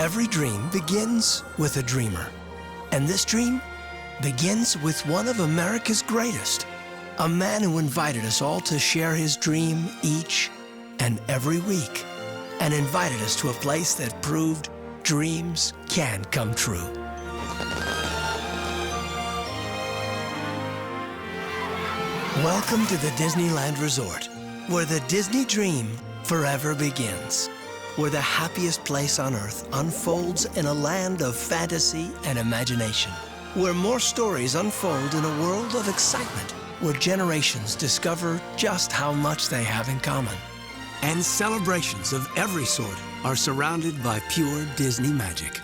Every dream begins with a dreamer. And this dream begins with one of America's greatest, a man who invited us all to share his dream each and every week, and invited us to a place that proved dreams can come true. Welcome to the Disneyland Resort, where the Disney dream forever begins, where the happiest place on earth unfolds in a land of fantasy and imagination, where more stories unfold in a world of excitement, where generations discover just how much they have in common. And celebrations of every sort are surrounded by pure Disney magic.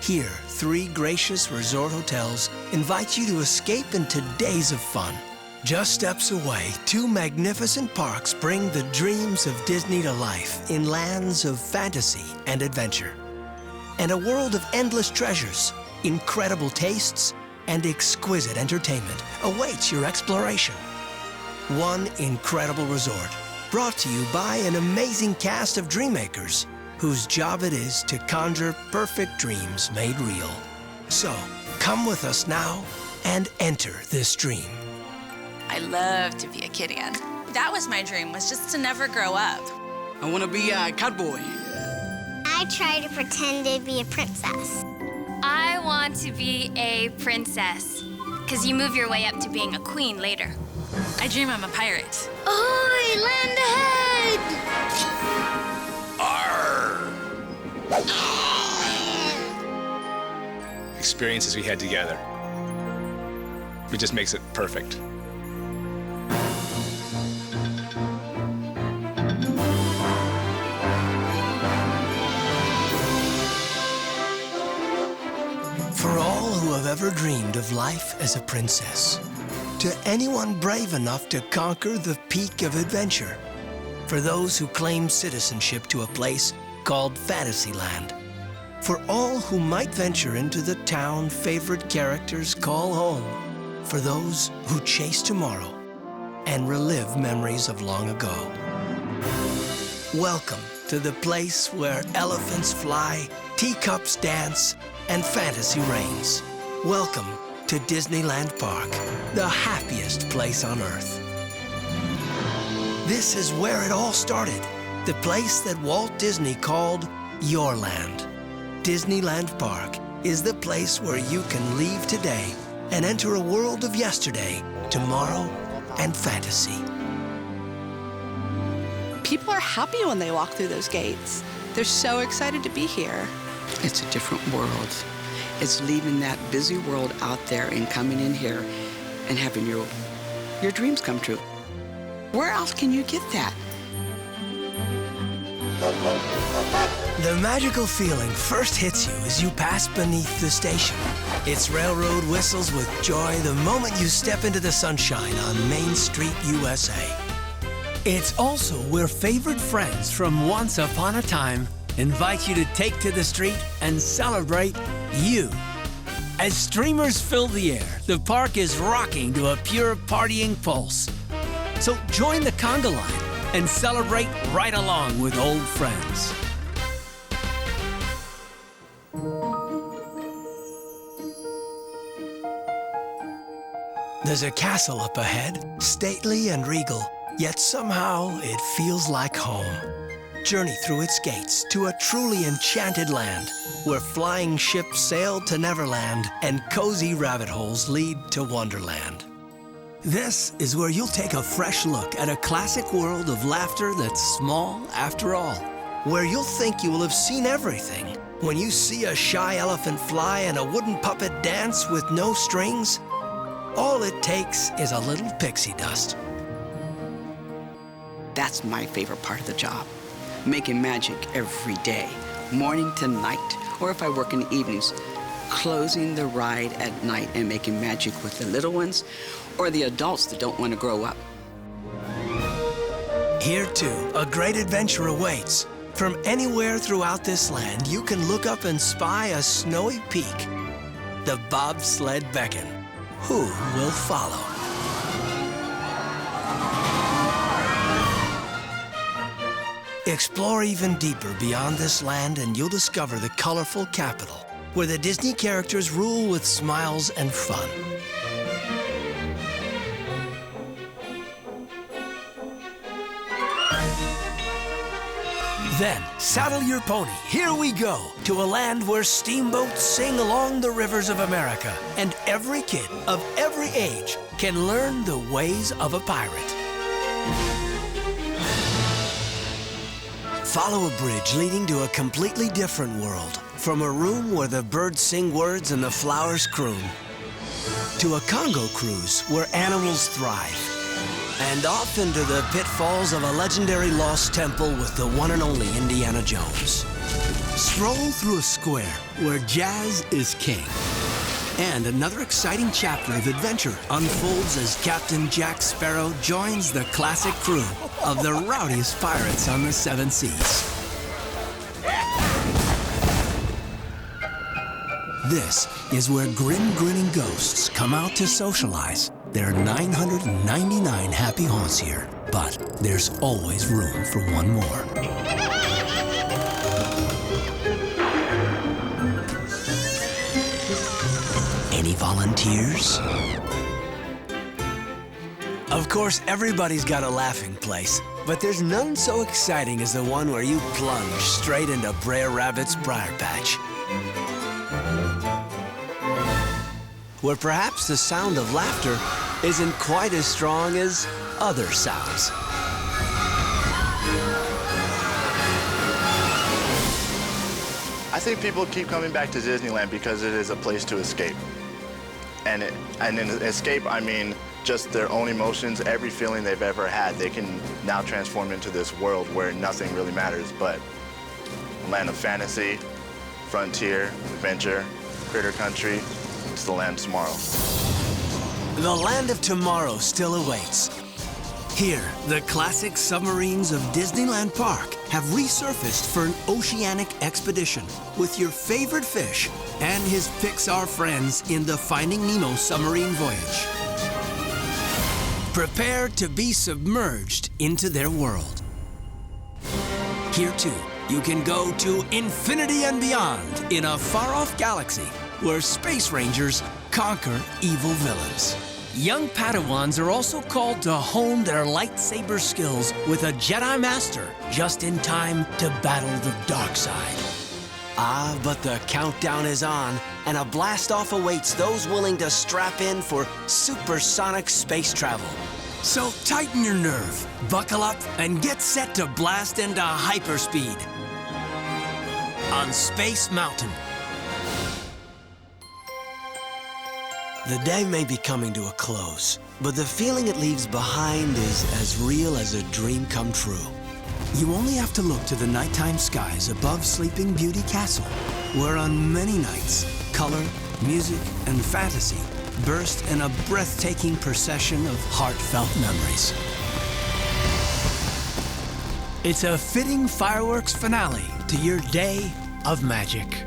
Here, 3 gracious resort hotels invite you to escape into days of fun. Just steps away, 2 magnificent parks bring the dreams of Disney to life in lands of fantasy and adventure. And a world of endless treasures, incredible tastes, and exquisite entertainment awaits your exploration. One incredible resort, brought to you by an amazing cast of dreammakers whose job it is to conjure perfect dreams made real. So, come with us now and enter this dream. I love to be a kid again. That was my dream, was just to never grow up. I want to be a cowboy. I try to pretend to be a princess. I want to be a princess, because you move your way up to being a queen later. I dream I'm a pirate. Ahoy, land ahead! Arr! Experiences we had together. It just makes it perfect. For all who have ever dreamed of life as a princess, to anyone brave enough to conquer the peak of adventure, for those who claim citizenship to a place called Fantasyland, for all who might venture into the town favorite characters call home, for those who chase tomorrow and relive memories of long ago. Welcome to the place where elephants fly, teacups dance, and fantasy reigns. Welcome to Disneyland Park, the happiest place on earth. This is where it all started, the place that Walt Disney called your land. Disneyland Park is the place where you can leave today and enter a world of yesterday, tomorrow, and fantasy. People are happy when they walk through those gates. They're so excited to be here. It's a different world. It's leaving that busy world out there and coming in here and having your dreams come true. Where else can you get that? The magical feeling first hits you as you pass beneath the station. It's railroad whistles with joy the moment you step into the sunshine on Main Street, USA. It's also where favorite friends from once upon a time invite you to take to the street and celebrate you. As streamers fill the air, the park is rocking to a pure partying pulse. So join the conga line and celebrate right along with old friends. There's a castle up ahead, stately and regal, yet somehow it feels like home. Journey through its gates to a truly enchanted land where flying ships sail to Neverland and cozy rabbit holes lead to Wonderland. This is where you'll take a fresh look at a classic world of laughter that's small after all, where you'll think you will have seen everything when you see a shy elephant fly and a wooden puppet dance with no strings. All it takes is a little pixie dust. That's my favorite part of the job. Making magic every day, morning to night, or if I work in the evenings, closing the ride at night and making magic with the little ones or the adults that don't want to grow up. Here, too, a great adventure awaits. From anywhere throughout this land, you can look up and spy a snowy peak. The bobsled beckon. Who will follow? Explore even deeper beyond this land and you'll discover the colorful capital, where the Disney characters rule with smiles and fun. Then, saddle your pony. Here we go to a land where steamboats sing along the rivers of America, and every kid of every age can learn the ways of a pirate. Follow a bridge leading to a completely different world, from a room where the birds sing words and the flowers croon, to a Congo cruise where animals thrive, and off into the pitfalls of a legendary lost temple with the one and only Indiana Jones. Stroll through a square where jazz is king. And another exciting chapter of adventure unfolds as Captain Jack Sparrow joins the classic crew of the rowdiest pirates on the seven seas. This is where grinning ghosts come out to socialize. There are 999 happy haunts here, but there's always room for one more. Any volunteers? Of course, everybody's got a laughing place, but there's none so exciting as the one where you plunge straight into Brer Rabbit's briar patch, where perhaps the sound of laughter isn't quite as strong as other sounds. I think people keep coming back to Disneyland because it is a place to escape. And in escape, I mean just their own emotions, every feeling they've ever had, they can now transform into this world where nothing really matters but a land of fantasy, frontier, adventure, critter country. It's the land of tomorrow. The land of tomorrow still awaits. Here, the classic submarines of Disneyland Park have resurfaced for an oceanic expedition with your favorite fish and his Pixar friends in the Finding Nemo submarine voyage. Prepare to be submerged into their world. Here, too, you can go to infinity and beyond in a far-off galaxy where space rangers conquer evil villains. Young Padawans are also called to hone their lightsaber skills with a Jedi Master just in time to battle the dark side. Ah, but the countdown is on, and a blast-off awaits those willing to strap in for supersonic space travel. So tighten your nerve, buckle up, and get set to blast into hyperspeed on Space Mountain. The day may be coming to a close, but the feeling it leaves behind is as real as a dream come true. You only have to look to the nighttime skies above Sleeping Beauty Castle, where on many nights, color, music, and fantasy burst in a breathtaking procession of heartfelt memories. It's a fitting fireworks finale to your day of magic.